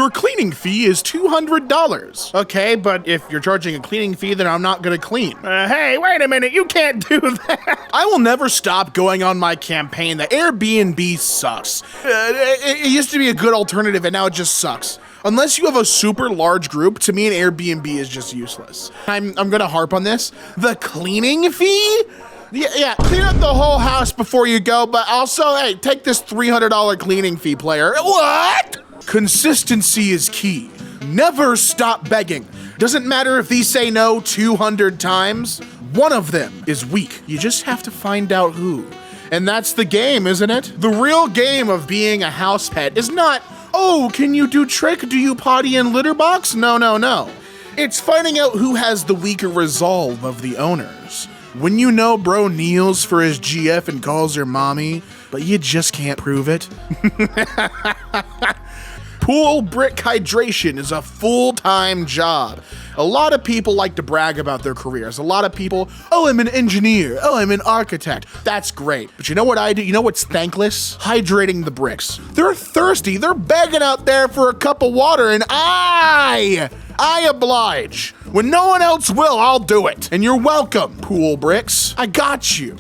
Your cleaning fee is $200. Okay, but if you're charging a cleaning fee, then I'm not gonna clean. Hey, wait a minute, you can't do that. I will never stop going on my campaign that Airbnb sucks. It used to be a good alternative and now it just sucks. Unless you have a super large group, to me an Airbnb is just useless. I'm gonna harp on this. The cleaning fee? Yeah, clean up the whole house before you go, but also, hey, take this $300 cleaning fee, player. What? Consistency is key. Never stop begging. Doesn't matter if these say no 200 times, one of them is weak. You just have to find out who. And that's the game, isn't it? The real game of being a house pet is not, oh, can you do trick? Do you potty in litter box? No. It's finding out who has the weaker resolve of the owners. When you know bro kneels for his GF and calls her mommy, but you just can't prove it. Pool brick hydration is a full-time job. A lot of people like to brag about their careers. A lot of people, oh, I'm an engineer. Oh, I'm an architect. That's great. But you know what I do? You know what's thankless? Hydrating the bricks. They're thirsty. They're begging out there for a cup of water, and I oblige. When no one else will, I'll do it. And you're welcome, pool bricks. I got you.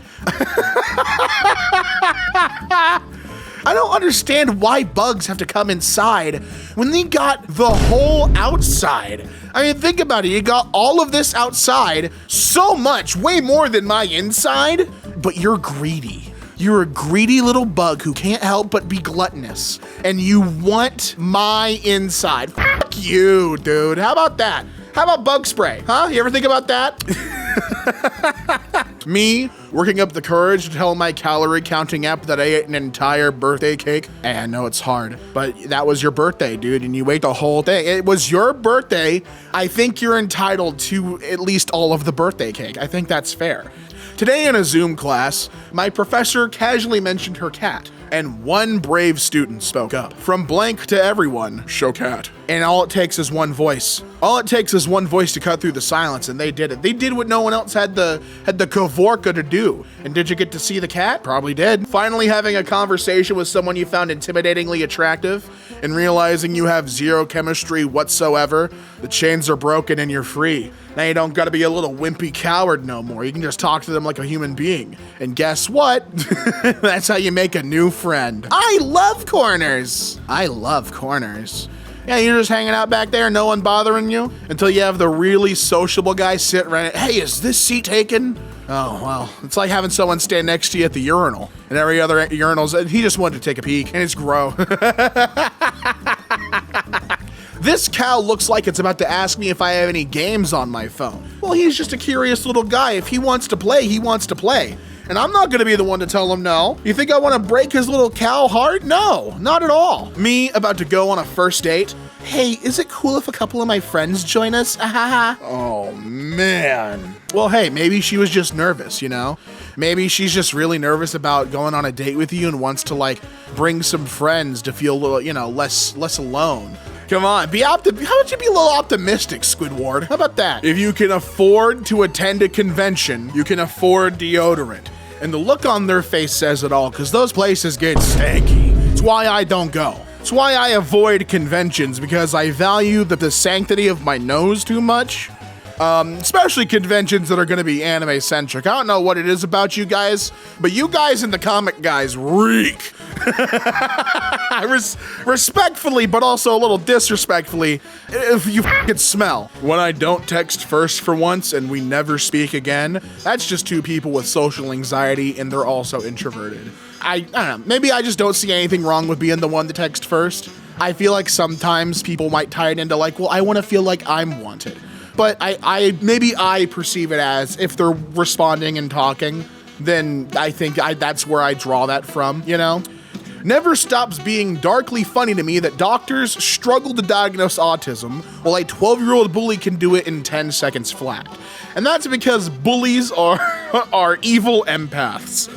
I don't understand why bugs have to come inside when they got the whole outside. I mean, think about it. You got all of this outside, so much, way more than my inside, but you're greedy. You're a greedy little bug who can't help but be gluttonous, and you want my inside. Fuck you, dude. How about that? How about bug spray? Huh? You ever think about that? Me working up the courage to tell my calorie counting app that I ate an entire birthday cake. And I know it's hard, but that was your birthday, dude, and you ate the whole thing. It was your birthday. I think you're entitled to at least all of the birthday cake. I think that's fair. Today in a Zoom class, my professor casually mentioned her cat, and one brave student spoke up. From blank to everyone, show cat. And all it takes is one voice. All it takes is one voice to cut through the silence, and they did it. They did what no one else had the kavorka to do. And did you get to see the cat? Probably did. Finally having a conversation with someone you found intimidatingly attractive and realizing you have zero chemistry whatsoever, the chains are broken and you're free. Now you don't gotta be a little wimpy coward no more. You can just talk to them like a human being. And guess what? That's how you make a new friend. I love corners. Yeah, you're just hanging out back there, no one bothering you, until you have the really sociable guy sit right, hey, is this seat taken? Oh, well, it's like having someone stand next to you at the urinal, and every other urinal's, he just wanted to take a peek, and it's gross. This cow looks like it's about to ask me if I have any games on my phone. Well, he's just a curious little guy. If he wants to play, he wants to play. And I'm not gonna be the one to tell him no. You think I wanna break his little cow heart? No, not at all. Me about to go on a first date. Hey, is it cool if a couple of my friends join us? Oh man. Well, hey, maybe she was just nervous, you know? Maybe she's just really nervous about going on a date with you and wants to like bring some friends to feel a little, you know, less alone. Come on, how about you be a little optimistic, Squidward? How about that? If you can afford to attend a convention, you can afford deodorant. And the look on their face says it all, because those places get stanky. It's why I don't go. It's why I avoid conventions, because I value the sanctity of my nose too much. Especially conventions that are gonna be anime-centric. I don't know what it is about you guys, but you guys and the comic guys reek. Respectfully, but also a little disrespectfully, if you f***ing smell. When I don't text first for once and we never speak again, that's just two people with social anxiety and they're also introverted. I don't know, maybe I just don't see anything wrong with being the one to text first. I feel like sometimes people might tie it into like, well, I wanna feel like I'm wanted. But maybe I perceive it as if they're responding and talking, then I think that's where I draw that from, you know? Never stops being darkly funny to me that doctors struggle to diagnose autism while a 12-year-old bully can do it in 10 seconds flat. And that's because bullies are evil empaths.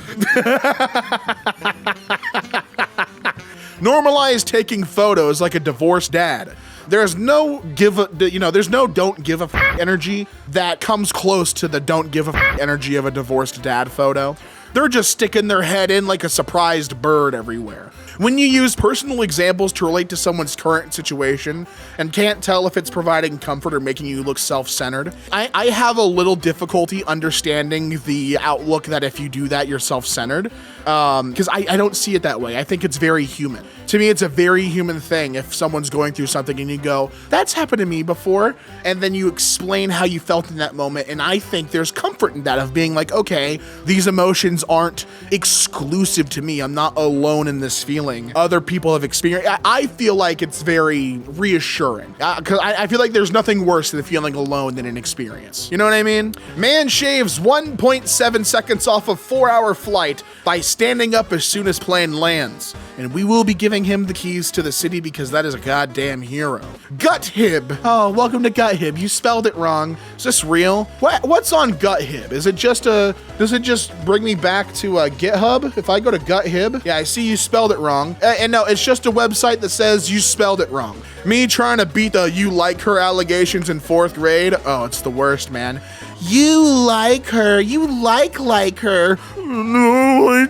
Normalize taking photos like a divorced dad. There's no don't give a f energy that comes close to the don't give a f energy of a divorced dad photo. They're just sticking their head in like a surprised bird everywhere. When you use personal examples to relate to someone's current situation and can't tell if it's providing comfort or making you look self-centered, I have a little difficulty understanding the outlook that if you do that, you're self-centered. Because I don't see it that way. I think it's very human. To me, it's a very human thing if someone's going through something and you go, that's happened to me before, and then you explain how you felt in that moment, and I think there's comfort in that of being like, okay, these emotions aren't exclusive to me. I'm not alone in this feeling. Other people have experienced. I feel like it's very reassuring because I feel like there's nothing worse than feeling alone than an experience. You know what I mean? Man shaves 1.7 seconds off a 4-hour flight by standing up as soon as plane lands. And we will be giving him the keys to the city because that is a goddamn hero. GutHib. Oh, welcome to GutHib. You spelled it wrong. Is this real? What's on GutHib? Is it just does it just bring me back to GitHub? If I go to GutHib, yeah, I see you spelled it wrong. And no, it's just a website that says you spelled it wrong. Me trying to beat the you like her allegations in 4th grade. Oh, it's the worst, man. You like her. You like her. No,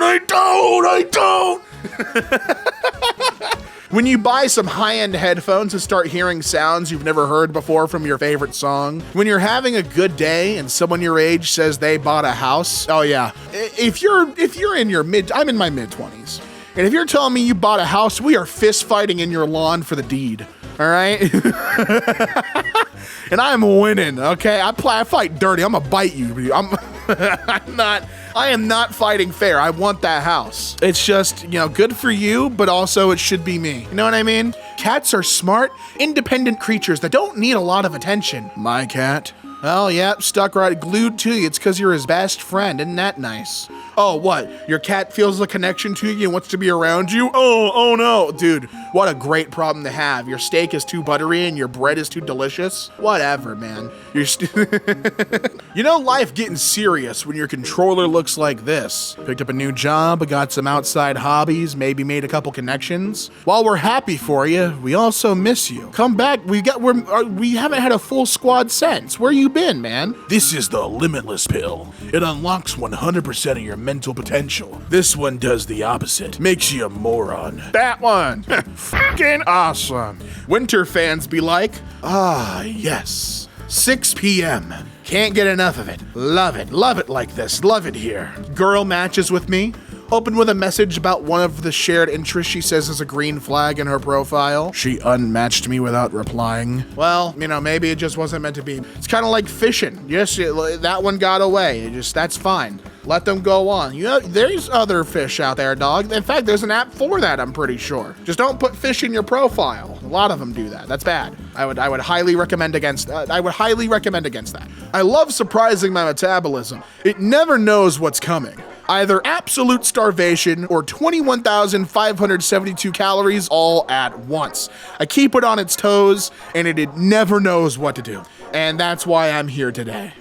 I don't. When you buy some high-end headphones and start hearing sounds you've never heard before from your favorite song. When you're having a good day and someone your age says they bought a house. Oh yeah. If you're in your I'm in my mid-20s. And if you're telling me you bought a house, we are fist fighting in your lawn for the deed. All right? And I'm winning, okay? I fight dirty. I'm gonna bite you. I am not fighting fair. I want that house. It's just, good for you, but also it should be me. You know what I mean? Cats are smart, independent creatures that don't need a lot of attention. My cat. Oh, yeah, stuck right, glued to you. It's because you're his best friend. Isn't that nice? Oh, what? Your cat feels a connection to you and wants to be around you? Oh no. Dude, what a great problem to have. Your steak is too buttery and your bread is too delicious. Whatever, man. Life getting serious when your controller looks like this. Picked up a new job, got some outside hobbies, maybe made a couple connections. While we're happy for you, we also miss you. Come back. We haven't had a full squad since. Where you been, man? This is the Limitless pill. It unlocks 100% of your mental potential. This one does the opposite. Makes you a moron. That one. Fucking awesome. Winter fans be like, yes. 6 p.m. Can't get enough of it. Love it. Love it like this. Love it here. Girl matches with me. Open with a message about one of the shared interests she says is a green flag in her profile. She unmatched me without replying. Well, maybe it just wasn't meant to be. It's kind of like fishing. Yes, that one got away. That's fine. Let them go on. There's other fish out there, dog. In fact, there's an app for that, I'm pretty sure. Just don't put fish in your profile. A lot of them do that. That's bad. I would highly recommend against that. I love surprising my metabolism. It never knows what's coming. Either absolute starvation or 21,572 calories all at once. I keep it on its toes and it never knows what to do. And that's why I'm here today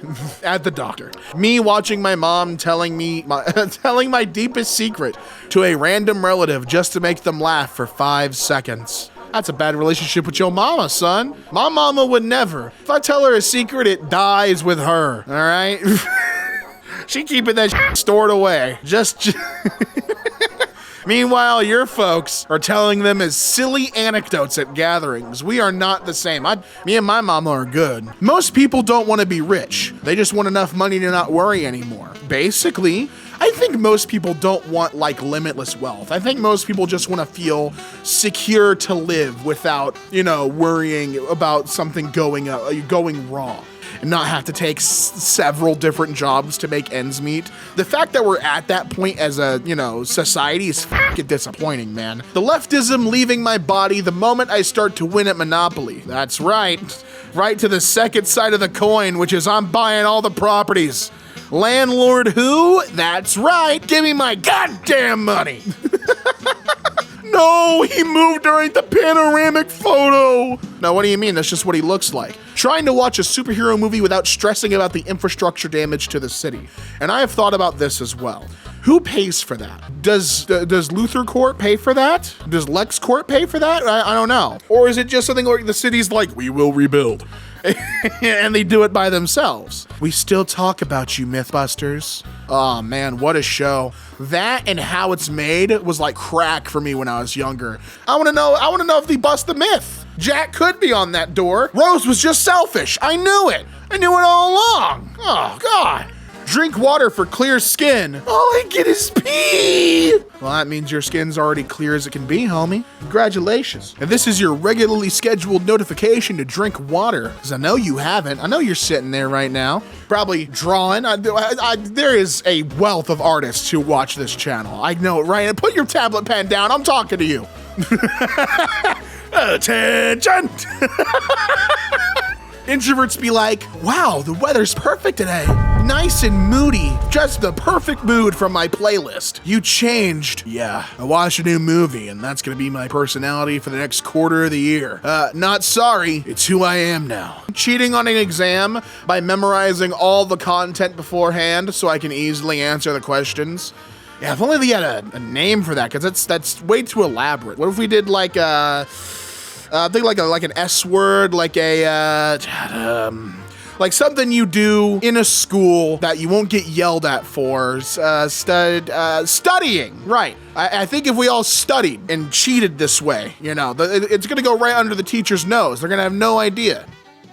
at the doctor. Me watching my mom telling my deepest secret to a random relative just to make them laugh for 5 seconds. That's a bad relationship with your mama, son. My mama would never. If I tell her a secret, it dies with her, all right? She keeping that shit stored away. Meanwhile, your folks are telling them as silly anecdotes at gatherings. We are not the same. Me and my mama are good. Most people don't want to be rich. They just want enough money to not worry anymore. Basically, I think most people don't want limitless wealth. I think most people just want to feel secure to live without, worrying about something going wrong. And not have to take several different jobs to make ends meet. The fact that we're at that point as a, society is fucking disappointing, man. The leftism leaving my body the moment I start to win at Monopoly. That's right. Right to the second side of the coin, which is I'm buying all the properties. Landlord who? That's right. Give me my goddamn money. No, he moved during the panoramic photo. Now, what do you mean? That's just what he looks like. Trying to watch a superhero movie without stressing about the infrastructure damage to the city. And I have thought about this as well. Who pays for that? Does Luther Court pay for that? Does Lex Court pay for that? I don't know. Or is it just something like the city's like, we will rebuild? And they do it by themselves. We still talk about you, Mythbusters. Oh man, what a show. That and how it's made was like crack for me when I was younger. I wanna know if they bust the myth. Jack could be on that door. Rose was just selfish. I knew it. I knew it all along. Oh God. Drink water for clear skin. All I get is pee. Well, that means your skin's already clear as it can be, homie. Congratulations. And this is your regularly scheduled notification to drink water, because I know you haven't. I know you're sitting there right now, probably drawing. There is a wealth of artists who watch this channel. I know it, right? Put your tablet pen down. I'm talking to you. Attention. Introverts be like, wow, the weather's perfect today. Nice and moody. Just the perfect mood from my playlist. You changed. Yeah, I watched a new movie and that's gonna be my personality for the next quarter of the year. Not sorry, it's who I am now. Cheating on an exam by memorizing all the content beforehand so I can easily answer the questions. Yeah, if only they had a name for that, because that's way too elaborate. What if we did like think like an S word, like like something you do in a school that you won't get yelled at for. Studying, right? I think if we all studied and cheated this way, you know, it's gonna go right under the teacher's nose. They're gonna have no idea.